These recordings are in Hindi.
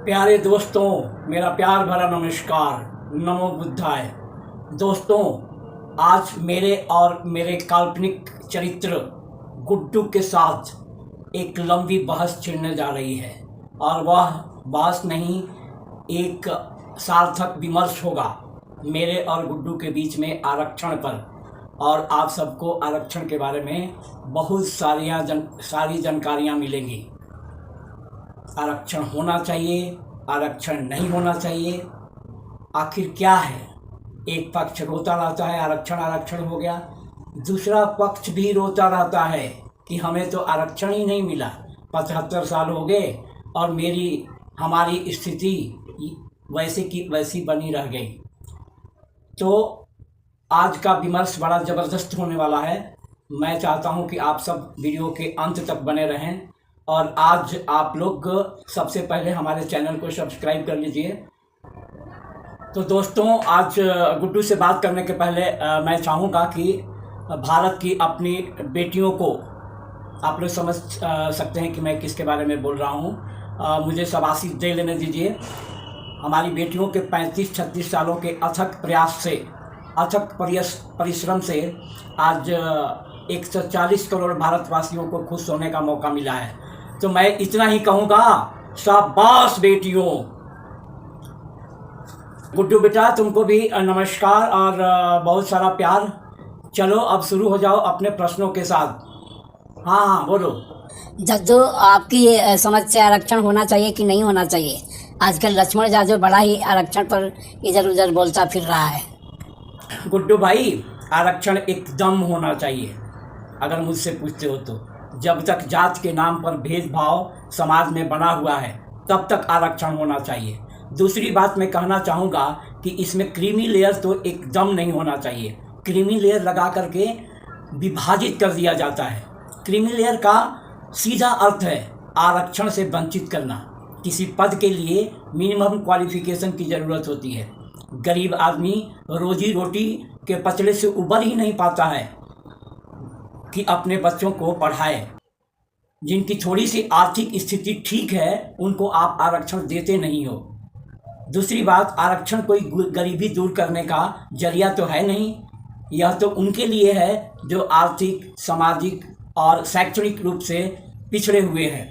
प्यारे दोस्तों, मेरा प्यार भरा नमस्कार। नमो बुद्धाय। दोस्तों, आज मेरे और मेरे काल्पनिक चरित्र गुड्डू के साथ एक लंबी बहस छिड़ने जा रही है, और वह बहस नहीं, एक सार्थक विमर्श होगा मेरे और गुड्डू के बीच में आरक्षण पर। और आप सबको आरक्षण के बारे में बहुत सारी जानकारियाँ मिलेंगी। आरक्षण होना चाहिए, आरक्षण नहीं होना चाहिए, आखिर क्या है। एक पक्ष रोता रहता है आरक्षण आरक्षण हो गया, दूसरा पक्ष भी रोता रहता है कि हमें तो आरक्षण ही नहीं मिला, 75 साल हो गए और हमारी स्थिति वैसे की वैसी बनी रह गई। तो आज का विमर्श बड़ा ज़बरदस्त होने वाला है। मैं चाहता हूं कि आप सब वीडियो के अंत तक बने रहें, और आज आप लोग सबसे पहले हमारे चैनल को सब्सक्राइब कर लीजिए। तो दोस्तों, आज गुड्डू से बात करने के पहले मैं चाहूँगा कि भारत की अपनी बेटियों को आप लोग समझ सकते हैं कि मैं किसके बारे में बोल रहा हूँ। मुझे शाबाशी दे लेने दीजिए। हमारी बेटियों के 35-36 सालों के अथक प्रयास से, अथक परिश्रम से आज 140 करोड़ भारतवासियों को खुश होने का मौका मिला है। तो मैं इतना ही कहूँगा, शाबाश बेटियों। गुड्डू बेटा, तुमको भी नमस्कार और बहुत सारा प्यार। चलो अब शुरू हो जाओ अपने प्रश्नों के साथ। हाँ, बोलो। जद्दू, आपकी समझ से आरक्षण होना चाहिए कि नहीं होना चाहिए? आजकल लक्ष्मण जाजू बड़ा ही आरक्षण पर इधर उधर बोलता फिर रहा है। गुड्डू भाई, आरक्षण एकदम होना चाहिए। अगर मुझसे पूछते हो तो जब तक जात के नाम पर भेदभाव समाज में बना हुआ है तब तक आरक्षण होना चाहिए। दूसरी बात मैं कहना चाहूँगा कि इसमें क्रीमी लेयर तो एकदम नहीं होना चाहिए। क्रीमी लेयर लगा करके विभाजित कर दिया जाता है। क्रीमी लेयर का सीधा अर्थ है आरक्षण से वंचित करना। किसी पद के लिए मिनिमम क्वालिफिकेशन की ज़रूरत होती है। गरीब आदमी रोजी रोटी के पचड़े से उबर ही नहीं पाता है कि अपने बच्चों को पढ़ाए। जिनकी थोड़ी सी आर्थिक स्थिति ठीक है उनको आप आरक्षण देते नहीं हो। दूसरी बात, आरक्षण कोई गरीबी दूर करने का जरिया तो है नहीं। यह तो उनके लिए है जो आर्थिक, सामाजिक और शैक्षणिक रूप से पिछड़े हुए हैं।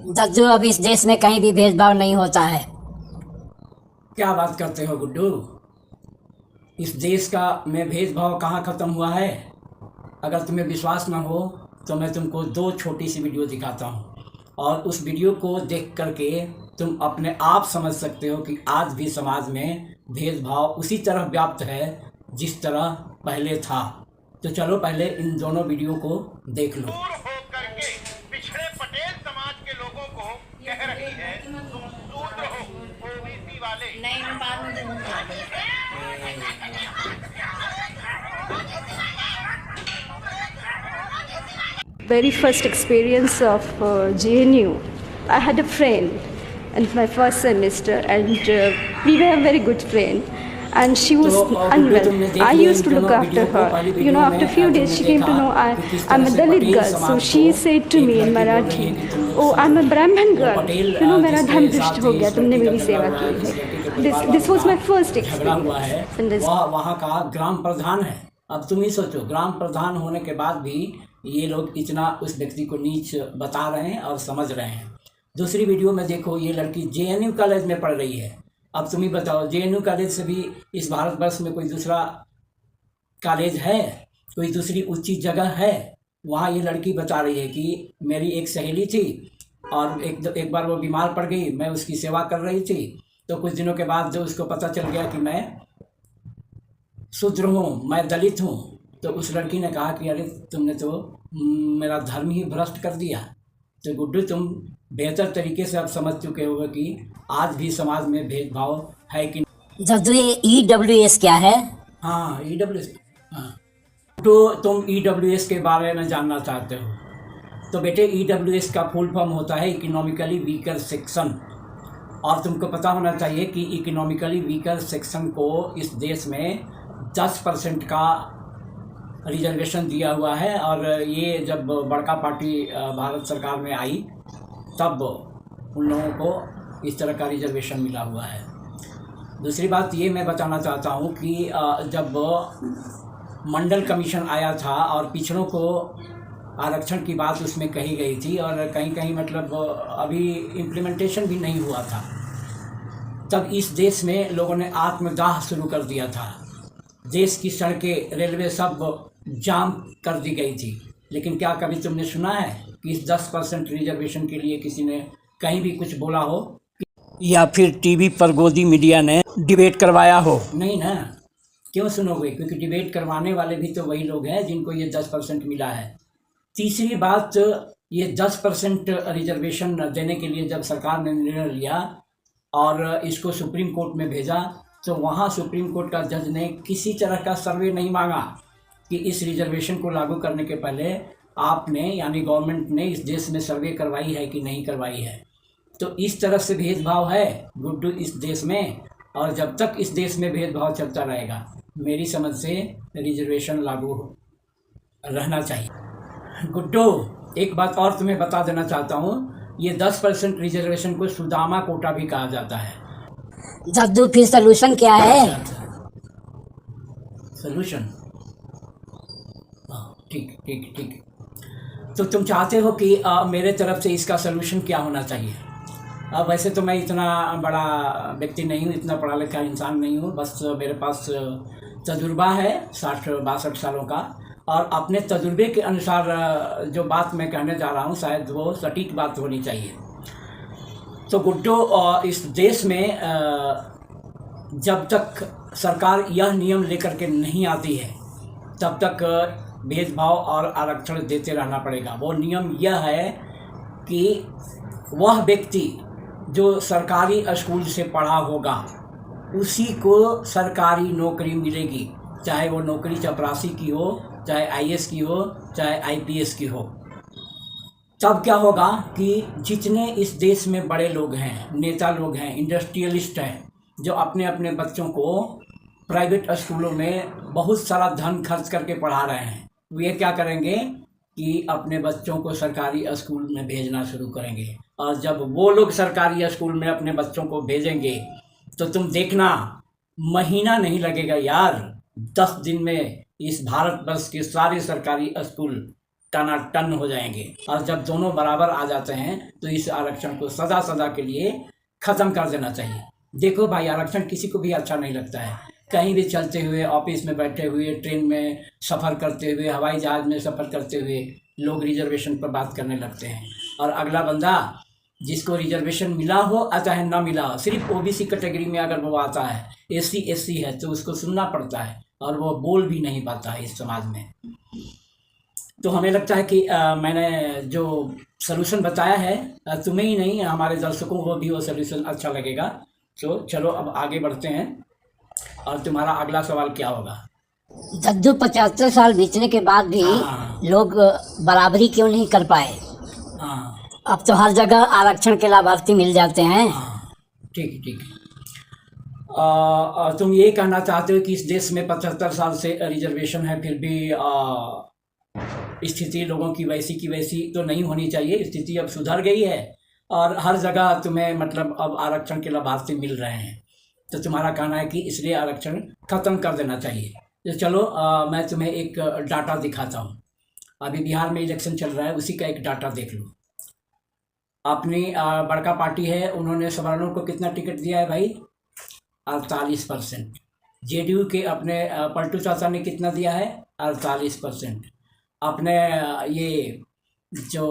जद्दू, अब इस देश में कहीं भी भेदभाव नहीं होता है। क्या बात करते हो गुड्डू? इस देश का में भेदभाव कहाँ ख़त्म हुआ है? अगर तुम्हें विश्वास न हो तो मैं तुमको 2 छोटी सी वीडियो दिखाता हूँ, और उस वीडियो को देख करके तुम अपने आप समझ सकते हो कि आज भी समाज में भेदभाव उसी तरह व्याप्त है जिस तरह पहले था। तो चलो पहले इन दोनों वीडियो को देख लो। पिछड़े पटेल समाज के लोगों को कह रही है तुम शूद्र हो, ओबीसी वाले। नहीं, मैं बाद में Very first experience of JNU, I had a friend in my first semester, and we were a very good friend. And she was unwell. I used to look after her. You know, after a few days, she came to know I'm a Dalit girl. So she said to me in Marathi, "Oh, I'm a Brahmin girl. You know, मेरा धर्म भ्रष्ट हो गया, तुमने मेरी सेवा की है." This was my first experience. वहाँ का ग्राम प्रधान है। अब तुम ही सोचो, ग्राम प्रधान होने के बाद भी ये लोग इतना उस व्यक्ति को नीच बता रहे हैं और समझ रहे हैं। दूसरी वीडियो में देखो, ये लड़की JNU कॉलेज में पढ़ रही है। अब तुम ही बताओ, JNU कॉलेज से भी इस भारतवर्ष में कोई दूसरा कॉलेज है, कोई दूसरी ऊंची जगह है? वहाँ ये लड़की बता रही है कि मेरी एक सहेली थी और एक बार वो बीमार पड़ गई, मैं उसकी सेवा कर रही थी। तो कुछ दिनों के बाद जब उसको पता चल गया कि मैं शूद्र हूँ, मैं दलित हूँ, तो उस लड़की ने कहा कि अरे तुमने तो मेरा धर्म ही भ्रष्ट कर दिया। तो गुड्डू, तुम बेहतर तरीके से अब समझ चुके होगे कि आज भी समाज में भेदभाव है कि जद्दू, ये EWS क्या है? हाँ, EWS। हाँ, तो तुम EWS के बारे में जानना चाहते हो? तो बेटे, EWS का फुल फॉर्म होता है इकोनॉमिकली वीकर सेक्शन। और तुमको पता होना चाहिए कि इकोनॉमिकली वीकर सेक्शन को इस देश में 10% का रिजर्वेशन दिया हुआ है। और ये जब बड़का पार्टी भारत सरकार में आई तब उन लोगों को इस तरह का रिजर्वेशन मिला हुआ है। दूसरी बात ये मैं बताना चाहता हूँ कि जब मंडल कमीशन आया था और पिछड़ों को आरक्षण की बात उसमें कही गई थी और कहीं कहीं मतलब अभी इम्प्लीमेंटेशन भी नहीं हुआ था, तब इस देश में लोगों ने आत्मदाह शुरू कर दिया था। देश की सड़कें, रेलवे सब जाम कर दी गई थी। लेकिन क्या कभी तुमने सुना है कि इस 10% रिजर्वेशन के लिए किसी ने कहीं भी कुछ बोला हो, या फिर टीवी पर गोदी मीडिया ने डिबेट करवाया हो? नहीं ना। क्यों सुनोगे? क्योंकि डिबेट करवाने वाले भी तो वही लोग हैं जिनको ये 10% मिला है। तीसरी बात, ये 10% रिजर्वेशन देने के लिए जब सरकार ने निर्णय लिया और इसको सुप्रीम कोर्ट में भेजा, तो वहाँ सुप्रीम कोर्ट का जज ने किसी तरह का सर्वे नहीं मांगा कि इस रिजर्वेशन को लागू करने के पहले आपने यानी गवर्नमेंट ने इस देश में सर्वे करवाई है कि नहीं करवाई है। तो इस तरह से भेदभाव है गुड्डू इस देश में, और जब तक इस देश में भेदभाव चलता रहेगा मेरी समझ से रिजर्वेशन लागू रहना चाहिए। गुड्डू, एक बात और तुम्हें बता देना चाहता हूँ, ये 10% रिजर्वेशन को सुदामा कोटा भी कहा जाता है। जद्दू, फिर सोल्यूशन क्या है? सोल्यूशन? ठीक ठीक ठीक। तो तुम चाहते हो कि मेरे तरफ से इसका सोल्यूशन क्या होना चाहिए? अब वैसे तो मैं इतना बड़ा व्यक्ति नहीं हूँ, इतना पढ़ा लिखा इंसान नहीं हूँ, बस मेरे पास तजुर्बा है 60-62 सालों का, और अपने तजुर्बे के अनुसार जो बात मैं कहने जा रहा हूँ शायद वो सटीक बात होनी चाहिए। तो गुड्डू, इस देश में जब तक सरकार यह नियम लेकर के नहीं आती है तब तक भेदभाव और आरक्षण देते रहना पड़ेगा। वो नियम यह है कि वह व्यक्ति जो सरकारी स्कूल से पढ़ा होगा उसी को सरकारी नौकरी मिलेगी, चाहे वो नौकरी चपरासी की हो, चाहे आईएएस की हो, चाहे आईपीएस की हो। तब क्या होगा कि जितने इस देश में बड़े लोग हैं, नेता लोग हैं, इंडस्ट्रियलिस्ट हैं, जो अपने अपने बच्चों को प्राइवेट स्कूलों में बहुत सारा धन खर्च करके पढ़ा रहे हैं, वे क्या करेंगे कि अपने बच्चों को सरकारी स्कूल में भेजना शुरू करेंगे। और जब वो लोग सरकारी स्कूल में अपने बच्चों को भेजेंगे तो तुम देखना, महीना नहीं लगेगा यार, 10 दिन में इस भारतवर्ष के सारे सरकारी स्कूल टनाटन हो जाएंगे। और जब दोनों बराबर आ जाते हैं तो इस आरक्षण को सदा सदा के लिए ख़त्म कर देना चाहिए। देखो भाई, आरक्षण किसी को भी अच्छा नहीं लगता है। कहीं भी चलते हुए, ऑफिस में बैठे हुए, ट्रेन में सफ़र करते हुए, हवाई जहाज़ में सफ़र करते हुए लोग रिजर्वेशन पर बात करने लगते हैं। और अगला बंदा जिसको रिजर्वेशन मिला हो चाहे ना मिला हो, सिर्फ ओबीसी कैटेगरी में अगर वो आता है, एससी है, तो उसको सुनना पड़ता है और वो बोल भी नहीं पाता है इस समाज में। तो हमें लगता है कि मैंने जो सलूशन बताया है तुम्हें ही नहीं, हमारे दर्शकों को भी वो सलूशन अच्छा लगेगा। तो चलो अब आगे बढ़ते हैं, और तुम्हारा अगला सवाल क्या होगा? जद्दू, 75 साल बीतने के बाद भी लोग बराबरी क्यों नहीं कर पाए? हाँ, अब तो हर जगह आरक्षण के लाभार्थी मिल जाते हैं। ठीक ठीक। तुम ये कहना चाहते हो कि इस देश में 75 साल से रिजर्वेशन है, फिर भी स्थिति लोगों की वैसी तो नहीं होनी चाहिए। स्थिति अब सुधर गई है और हर जगह तुम्हें मतलब अब आरक्षण के लाभार्थी मिल रहे हैं। तो तुम्हारा कहना है कि इसलिए आरक्षण ख़त्म कर देना चाहिए। तो चलो मैं तुम्हें एक डाटा दिखाता हूँ। अभी बिहार में इलेक्शन चल रहा है, उसी का एक डाटा देख लो। अपनी बड़का पार्टी है, उन्होंने सवर्णों को कितना टिकट दिया है भाई? 48%। जेडीयू के अपने पलटू चाचा ने कितना दिया है? 48%। अपने ये जो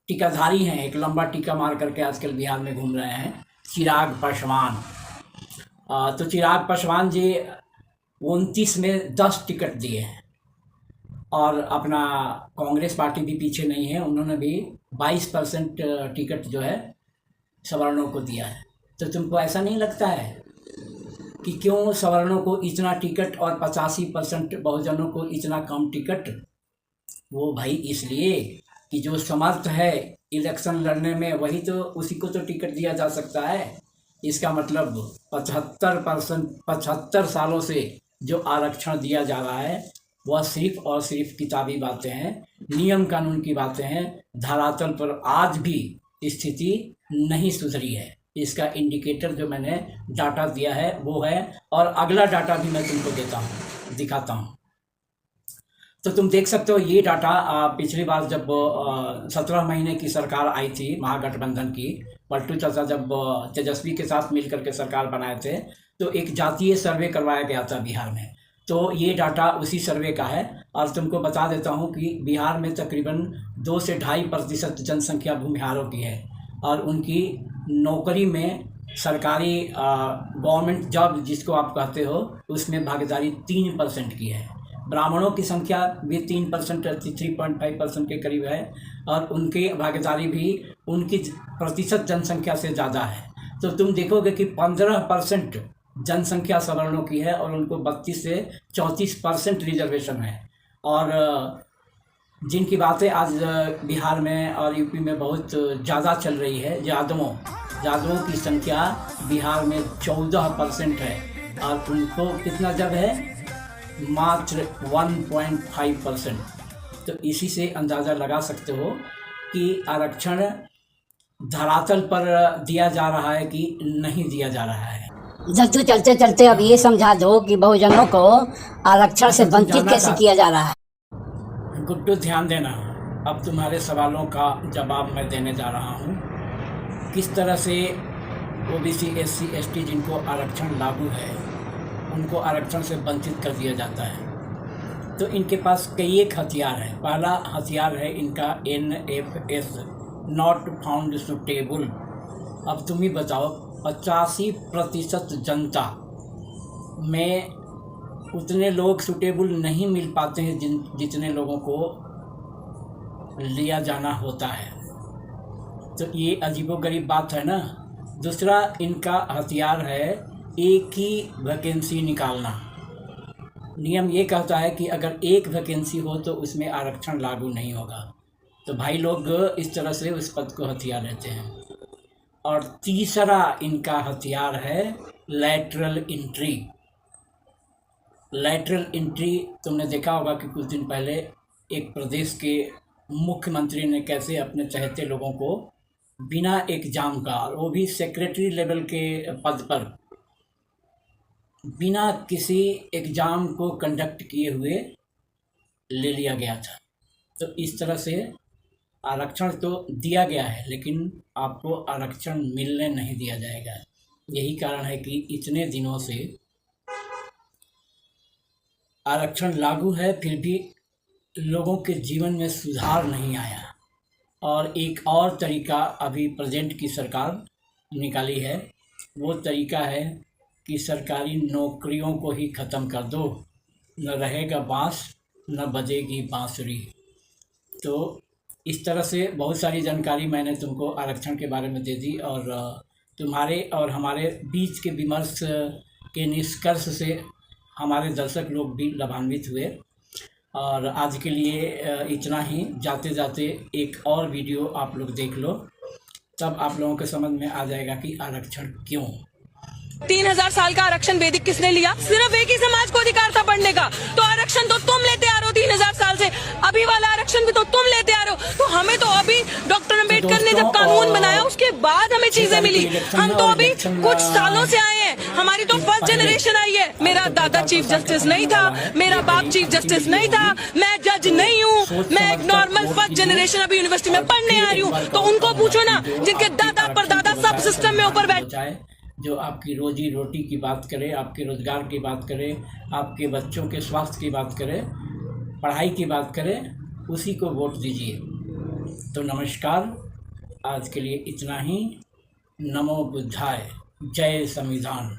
टीकाधारी हैं, एक लंबा टीका मार करके आजकल बिहार में घूम रहे हैं, चिराग पासवान। तो चिराग पासवान जी 29 में 10 टिकट दिए हैं, और अपना कांग्रेस पार्टी भी पीछे नहीं है, उन्होंने भी 22% टिकट जो है सवर्णों को दिया है। तो तुमको ऐसा नहीं लगता है कि क्यों सवर्णों को इतना टिकट और 85% बहुजनों को इतना कम टिकट? वो भाई इसलिए कि जो समर्थ है इलेक्शन लड़ने में, वही तो, उसी को तो टिकट दिया जा सकता है। इसका मतलब 75 सालों से जो आरक्षण दिया जा रहा है वह सिर्फ और सिर्फ किताबी बातें हैं, नियम कानून की बातें हैं। धरातल पर आज भी स्थिति नहीं सुधरी है। इसका इंडिकेटर जो मैंने डाटा दिया है वो है, और अगला डाटा भी मैं तुमको दिखाता हूँ। तो तुम देख सकते हो ये डाटा पिछली बार जब 17 महीने की सरकार आई थी महागठबंधन की, पलटू चाचा जब तेजस्वी के साथ मिलकर के सरकार बनाए थे, तो एक जातीय सर्वे करवाया गया था बिहार में। तो ये डाटा उसी सर्वे का है, और तुमको बता देता हूँ कि बिहार में तकरीबन 2 से 2.5% जनसंख्या भूमिहारों की है, और उनकी नौकरी में सरकारी गवर्नमेंट जॉब जिसको आप कहते हो उसमें भागीदारी 3% की है। ब्राह्मणों की संख्या भी 3% 3.5% के करीब है, और उनकी भागीदारी भी उनकी प्रतिशत जनसंख्या से ज़्यादा है। तो तुम देखोगे कि 15% जनसंख्या सवर्णों की है, और उनको 32 से 34% रिजर्वेशन है। और जिनकी बातें आज बिहार में और यूपी में बहुत ज़्यादा चल रही है, यादवों की संख्या बिहार में 14% है, और उनको कितना जब है मात्र 1.5%। तो इसी से अंदाज़ा लगा सकते हो कि आरक्षण धरातल पर दिया जा रहा है कि नहीं दिया जा रहा है। जब तो चलते चलते अब ये समझा दो कि बहुजनों को आरक्षण से वंचित कैसे किया जा रहा है। गुड्डू ध्यान देना, अब तुम्हारे सवालों का जवाब मैं देने जा रहा हूँ। किस तरह से ओबीसी SC ST जिनको आरक्षण लागू है उनको आरक्षण से वंचित कर दिया जाता है। तो इनके पास कई एक हथियार है। पहला हथियार है इनका NFS, नॉट फाउंड सुटेबल। अब तुम ही बताओ, 85% जनता में उतने लोग सुटेबल नहीं मिल पाते हैं जितने लोगों को लिया जाना होता है। तो ये अजीबोगरीब बात है ना। दूसरा इनका हथियार है एक ही वैकेंसी निकालना। नियम ये कहता है कि अगर एक वैकेंसी हो तो उसमें आरक्षण लागू नहीं होगा। तो भाई लोग इस तरह से उस पद को हथियार लेते हैं। और तीसरा इनका हथियार है लैटरल एंट्री। लैटरल एंट्री तुमने देखा होगा कि कुछ दिन पहले एक प्रदेश के मुख्यमंत्री ने कैसे अपने चहेते लोगों को बिना एग्जाम का, और वो भी सेक्रेटरी लेवल के पद पर, बिना किसी एग्ज़ाम को कंडक्ट किए हुए ले लिया गया था। तो इस तरह से आरक्षण तो दिया गया है, लेकिन आपको आरक्षण मिलने नहीं दिया जाएगा। यही कारण है कि इतने दिनों से आरक्षण लागू है, फिर भी लोगों के जीवन में सुधार नहीं आया। और एक और तरीका अभी प्रेजेंट की सरकार निकाली है, वो तरीका है कि सरकारी नौकरियों को ही ख़त्म कर दो, न रहेगा बाँस न बजेगी बाँसुरी। तो इस तरह से बहुत सारी जानकारी मैंने तुमको आरक्षण के बारे में दे दी, और तुम्हारे और हमारे बीच के विमर्श के निष्कर्ष से हमारे दर्शक लोग भी लाभान्वित हुए। और आज के लिए इतना ही। जाते जाते एक और वीडियो आप लोग देख लो, तब आप लोगों के समझ में आ जाएगा कि आरक्षण क्यों। 3000 साल का आरक्षण वैदिक किसने लिया? सिर्फ एक ही समाज को अधिकार था पढ़ने का। तो आरक्षण तो तुम लेते आ रहे हो 3000 साल से, अभी वाला आरक्षण भी तो तुम लेते आ रहे हो। तो हमें तो अभी डॉक्टर अम्बेडकर ने जब कानून बनाया उसके बाद हमें चीजें मिली। हम तो अभी कुछ सालों से आए हैं, हमारी तो फर्स्ट जनरेशन आई है। मेरा दादा चीफ जस्टिस नहीं था, मेरा बाप चीफ जस्टिस नहीं था, मैं जज नहीं हूँ, मैं एक नॉर्मल फर्स्ट जनरेशन अभी यूनिवर्सिटी में पढ़ने आ रही हूँ। तो उनको पूछो ना जिनके दादा परदादा सब सिस्टम में ऊपर बैठे, जो आपकी रोजी रोटी की बात करे, आपके रोज़गार की बात करे, आपके बच्चों के स्वास्थ्य की बात करे, पढ़ाई की बात करे, उसी को वोट दीजिए। तो नमस्कार, आज के लिए इतना ही। नमो बुद्धाय, जय संविधान।